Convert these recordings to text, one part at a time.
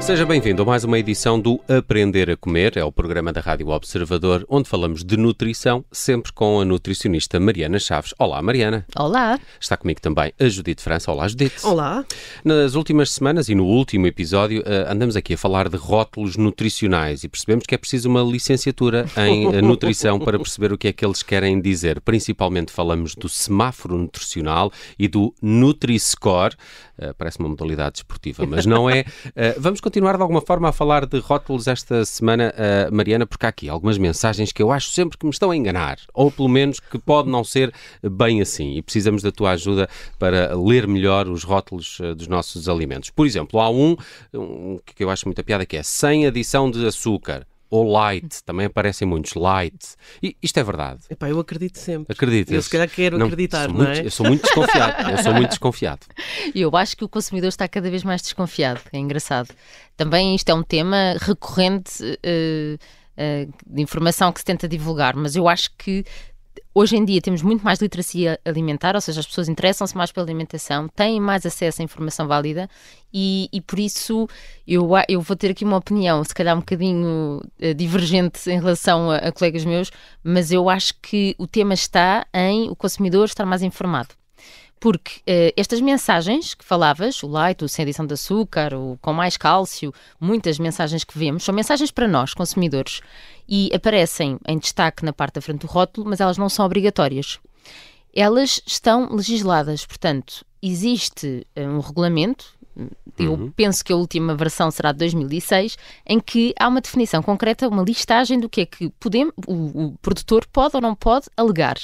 Seja bem-vindo a mais uma edição do Aprender a Comer, é o programa da Rádio Observador, onde falamos de nutrição, sempre com a nutricionista Mariana Chaves. Olá, Mariana. Olá. Está comigo também a Judite França. Olá, Judite. Olá. Nas últimas semanas e no último episódio andamos aqui a falar de rótulos nutricionais e percebemos que é preciso uma licenciatura em nutrição para perceber o que é que eles querem dizer. Principalmente falamos do semáforo nutricional e do Nutri-Score. Parece uma modalidade desportiva, mas não é. Vamos continuar de alguma forma a falar de rótulos esta semana, Mariana, porque há aqui algumas mensagens que eu acho sempre que me estão a enganar, ou pelo menos que pode não ser bem assim, e precisamos da tua ajuda para ler melhor os rótulos dos nossos alimentos. Por exemplo, há um que eu acho muita piada, que é sem adição de açúcar. Ou light, também aparecem muitos light. E isto é verdade. Epá, eu acredito sempre. Acreditas? Eu se calhar quero acreditar, não é? Eu sou muito desconfiado. Eu acho que o consumidor está cada vez mais desconfiado. É engraçado. Também isto é um tema recorrente de informação que se tenta divulgar, mas eu acho que hoje em dia temos muito mais literacia alimentar, ou seja, as pessoas interessam-se mais pela alimentação, têm mais acesso à informação válida e por isso eu vou ter aqui uma opinião, se calhar um bocadinho divergente em relação a colegas meus, mas eu acho que o tema está em o consumidor estar mais informado. Porque estas mensagens que falavas, o light, o sem adição de açúcar, o com mais cálcio, muitas mensagens que vemos, são mensagens para nós, consumidores, e aparecem em destaque na parte da frente do rótulo, mas elas não são obrigatórias. Elas estão legisladas, portanto, existe um regulamento, eu penso que a última versão será de 2006, em que há uma definição concreta, uma listagem do que é que o produtor pode ou não pode alegar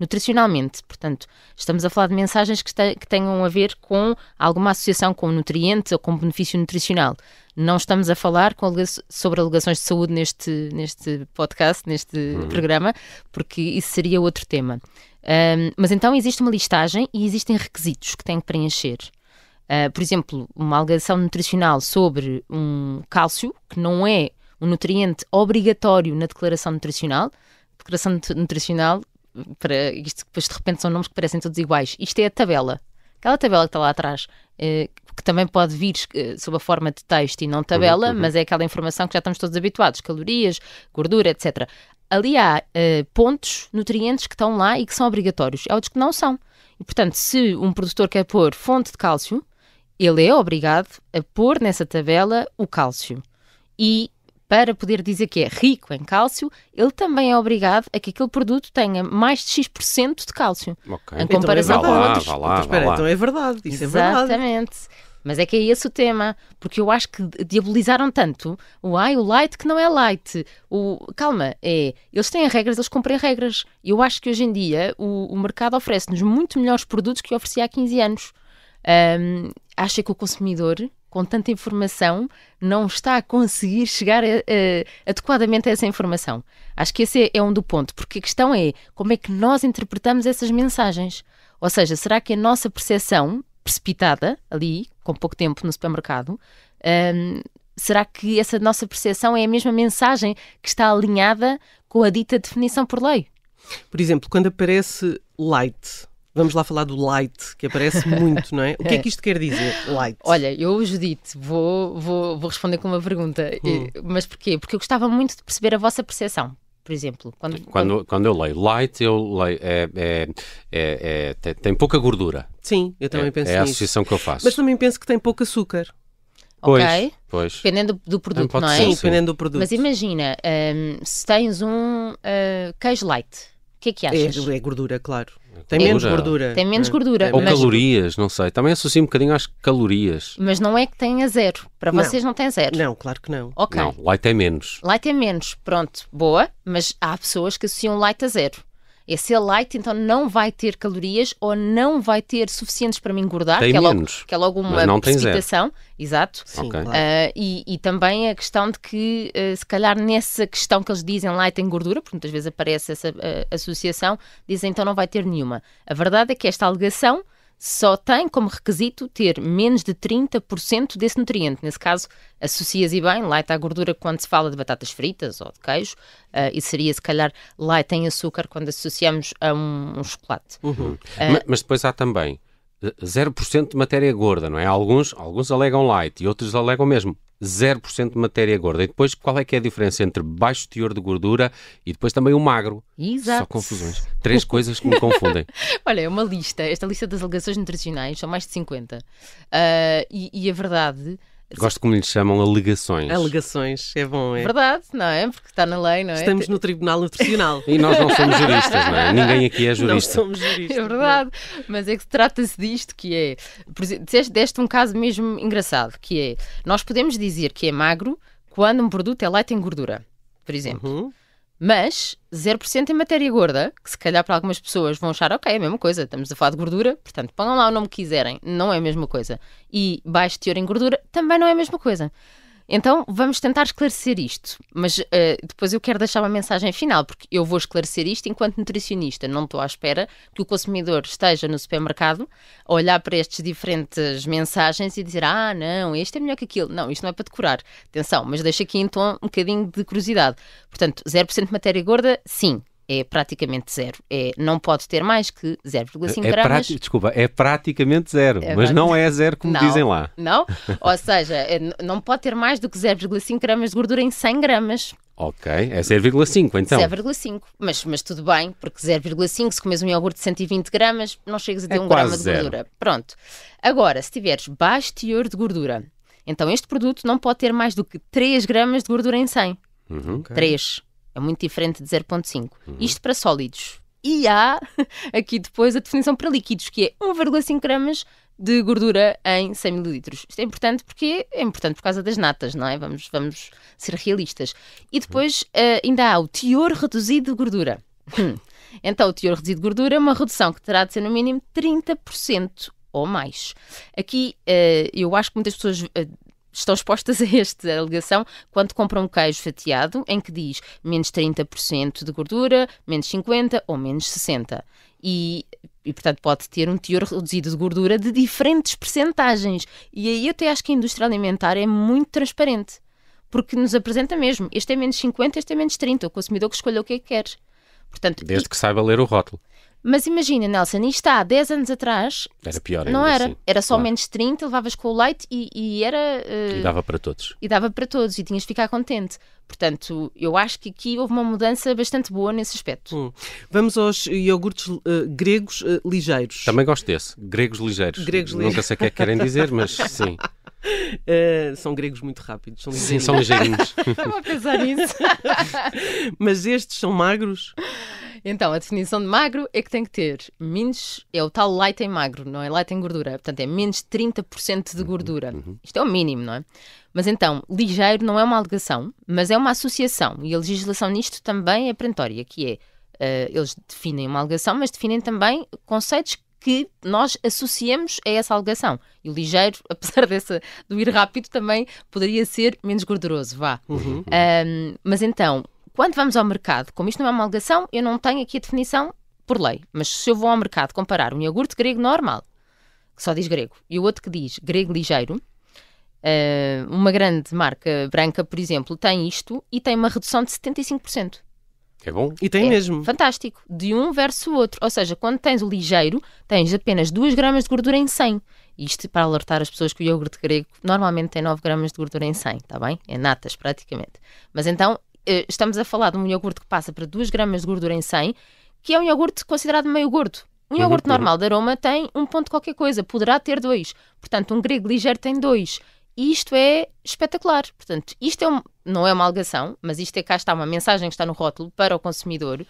nutricionalmente. Portanto, estamos a falar de mensagens que tenham a ver com alguma associação com nutriente ou com benefício nutricional. Não estamos a falar sobre alegações de saúde neste podcast, neste programa, porque isso seria outro tema. Mas então existe uma listagem e existem requisitos que têm que preencher. Por exemplo, uma alegação nutricional sobre um cálcio, que não é um nutriente obrigatório na declaração nutricional. Declaração nutricional, para isto depois de repente são nomes que parecem todos iguais. Isto é a tabela. Aquela tabela que está lá atrás, que também pode vir sob a forma de texto e não tabela, mas é aquela informação que já estamos todos habituados, calorias, gordura, etc. Ali há pontos, nutrientes que estão lá e que são obrigatórios. Há outros que não são. E, portanto, se um produtor quer pôr fonte de cálcio, ele é obrigado a pôr nessa tabela o cálcio. E para poder dizer que é rico em cálcio, ele também é obrigado a que aquele produto tenha mais de X% de cálcio. Okay. Em comparação com outros. Vá lá. Então é verdade, isso Exatamente. é verdade. Mas é que é esse o tema, porque eu acho que diabolizaram tanto o light que não é light. Calma, eles têm regras, eles cumprem regras. E eu acho que hoje em dia o mercado oferece-nos muito melhores produtos que oferecia há 15 anos. Acha que o consumidor, com tanta informação, não está a conseguir chegar adequadamente a essa informação. Acho que esse é um do ponto, porque a questão é como é que nós interpretamos essas mensagens. Ou seja, será que a nossa percepção, precipitada ali, com pouco tempo no supermercado, será que essa nossa percepção é a mesma mensagem que está alinhada com a dita definição por lei? Por exemplo, quando aparece light, vamos lá falar do light, que aparece muito, não é? O que é que isto quer dizer, light? Olha, eu, Judite, vou responder com uma pergunta. Mas porquê? Porque eu gostava muito de perceber a vossa percepção. Por exemplo, quando eu leio light, tem pouca gordura. Sim, eu também penso nisso. É a associação que eu faço. Mas também penso que tem pouco açúcar. Pois. Dependendo do produto, não é? Sim, dependendo do produto. Mas imagina, se tens um queijo light, o que é que achas? É gordura, claro. Tem menos gordura. Tem menos gordura. Ou calorias, não sei. Também associo um bocadinho às calorias. Mas não é que tenha zero. Para vocês não tem zero. Não, claro que não. Ok. Não, light é menos. Light é menos. Pronto, boa. Mas há pessoas que associam light a zero. Esse light, então, não vai ter calorias ou não vai ter suficientes para me engordar, tem que menos, é logo uma precipitação. Exato. Sim, okay. Claro. E também a questão de que, se calhar, nessa questão que eles dizem light em gordura, porque muitas vezes aparece essa associação, dizem então não vai ter nenhuma. A verdade é que esta alegação só tem como requisito ter menos de 30% desse nutriente. Nesse caso, associa-se bem light à gordura quando se fala de batatas fritas ou de queijo, e seria, se calhar, light em açúcar quando associamos a um chocolate. Mas depois há também 0% de matéria gorda, não é? Alguns alegam light e outros alegam mesmo 0% de matéria gorda. E depois, qual é que é a diferença entre baixo teor de gordura e depois também o magro? Exato. Só confusões. 3 coisas que me confundem. Olha, é uma lista. Esta lista das alegações nutricionais são mais de 50. E a verdade... Gosto como lhes chamam alegações. Alegações, é bom, é? Verdade, não é? Porque está na lei, não é? Estamos no Tribunal Nutricional. E nós não somos juristas, não é? Ninguém aqui é jurista. Não somos juristas. É verdade, mas é que trata-se disto que é... Por exemplo, deste um caso mesmo engraçado, que é... Nós podemos dizer que é magro quando um produto é light em gordura, por exemplo. Uhum. Mas 0% em matéria gorda, que se calhar para algumas pessoas vão achar, ok, é a mesma coisa, estamos a falar de gordura, portanto, ponham lá o nome que quiserem, não é a mesma coisa. E baixo teor em gordura também não é a mesma coisa. Então, vamos tentar esclarecer isto, mas depois eu quero deixar uma mensagem final, porque eu vou esclarecer isto enquanto nutricionista. Não estou à espera que o consumidor esteja no supermercado a olhar para estas diferentes mensagens e dizer, não, este é melhor que aquilo. Não, isto não é para decorar. Atenção, mas deixa aqui então um bocadinho de curiosidade. Portanto, 0% de matéria gorda, sim. É praticamente zero. Não pode ter mais que 0,5 gramas. Desculpa, é praticamente zero, mas não é zero como dizem lá. Não, ou seja, não pode ter mais do que 0,5 gramas de gordura em 100 gramas. Ok, é 0,5 então. 0,5, mas tudo bem, porque 0,5, se comes um iogurte de 120 gramas, não chegas a ter 1 grama de gordura. Pronto. Agora, se tiveres baixo teor de gordura, então este produto não pode ter mais do que 3 gramas de gordura em 100. Okay. 3. É muito diferente de 0,5. Isto para sólidos. E há aqui depois a definição para líquidos, que é 1,5 gramas de gordura em 100 mililitros. Isto é importante porque é importante por causa das natas, não é? Vamos ser realistas. E depois ainda há o teor reduzido de gordura. Então, o teor reduzido de gordura é uma redução que terá de ser no mínimo 30% ou mais. Aqui, eu acho que muitas pessoas... estão expostas a esta alegação quando compram um queijo fatiado em que diz menos 30% de gordura, menos 50% ou menos 60%. E, portanto, pode ter um teor reduzido de gordura de diferentes percentagens. E aí eu até acho que a indústria alimentar é muito transparente, porque nos apresenta mesmo. Este é menos 50%, este é menos 30%. O consumidor que escolha o que é que quer. Portanto, desde que saiba ler o rótulo. Mas imagina, Nelson, isto há 10 anos atrás... Era pior ainda. Não era. Assim. Era só claro. Menos 30, levavas com o leite e era... E dava para todos. E dava para todos e tinhas de ficar contente. Portanto, eu acho que aqui houve uma mudança bastante boa nesse aspecto. Vamos aos iogurtes gregos ligeiros. Também gosto desse. Gregos ligeiros. Nunca sei o que é que querem dizer, mas sim. São gregos muito rápidos. Sim, são ligeirinhos. Estava a pensar nisso. Mas estes são magros? Então, a definição de magro é que tem que ter menos... É o tal light em magro, não é light em gordura. Portanto, é menos 30% de gordura. Isto é o mínimo, não é? Mas então, ligeiro não é uma alegação, mas é uma associação. E a legislação nisto também é perentória, que é... eles definem uma alegação, mas definem também conceitos que nós associamos a essa alegação. E o ligeiro, apesar do ir rápido, também poderia ser menos gorduroso, vá. Mas então... Quando vamos ao mercado, como isto não é uma alegação, eu não tenho aqui a definição por lei. Mas se eu vou ao mercado comparar um iogurte grego normal, que só diz grego, e o outro que diz grego ligeiro, uma grande marca branca, por exemplo, tem isto e tem uma redução de 75%. É bom? E tem mesmo. Fantástico. De um versus o outro. Ou seja, quando tens o ligeiro, tens apenas 2 gramas de gordura em 100. Isto para alertar as pessoas que o iogurte grego normalmente tem 9 gramas de gordura em 100, está bem? É natas, praticamente. Mas então... estamos a falar de um iogurte que passa para 2 gramas de gordura em 100, que é um iogurte considerado meio gordo. Um iogurte normal de aroma tem 1 ponto qualquer coisa, poderá ter 2. Portanto, um grego ligeiro tem 2. E isto é espetacular. Portanto, isto não é uma alegação, mas isto cá está uma mensagem que está no rótulo para o consumidor,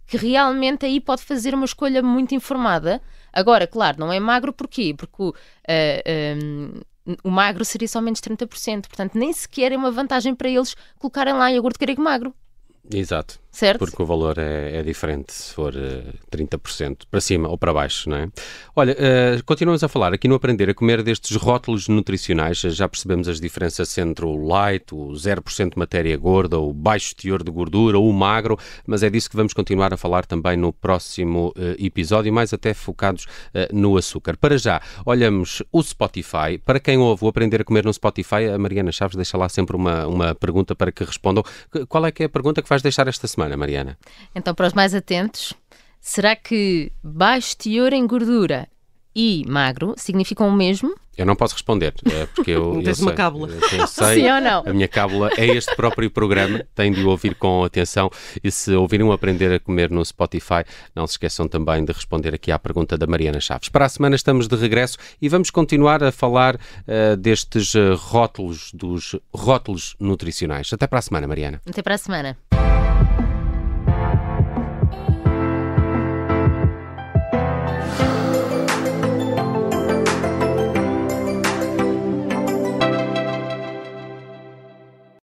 que realmente aí pode fazer uma escolha muito informada. Agora, claro, não é magro, porquê? Porque o magro seria só menos 30%, portanto nem sequer é uma vantagem para eles colocarem lá iogurte grego magro. Exato. Certo? Porque o valor é diferente se for 30% para cima ou para baixo, não é? Olha, continuamos a falar aqui no Aprender a Comer destes rótulos nutricionais. Já percebemos as diferenças entre o light, o 0% de matéria gorda, o baixo teor de gordura, o magro, mas é disso que vamos continuar a falar também no próximo episódio, mais até focados no açúcar. Para já, olhamos o Spotify. Para quem ouve o Aprender a Comer no Spotify, a Mariana Chaves deixa lá sempre uma pergunta para que respondam. Qual é que é a pergunta que vais deixar esta semana, Mariana? Então, para os mais atentos, será que baixo teor em gordura e magro significam o mesmo? Eu não posso responder, porque eu Tens sei. uma cábula. Eu sei. Sim ou não? A minha cábula é este próprio programa, têm de o ouvir com atenção e se ouvirem Aprender a Comer no Spotify, não se esqueçam também de responder aqui à pergunta da Mariana Chaves. Para a semana estamos de regresso e vamos continuar a falar destes rótulos, dos rótulos nutricionais. Até para a semana, Mariana. Até para a semana.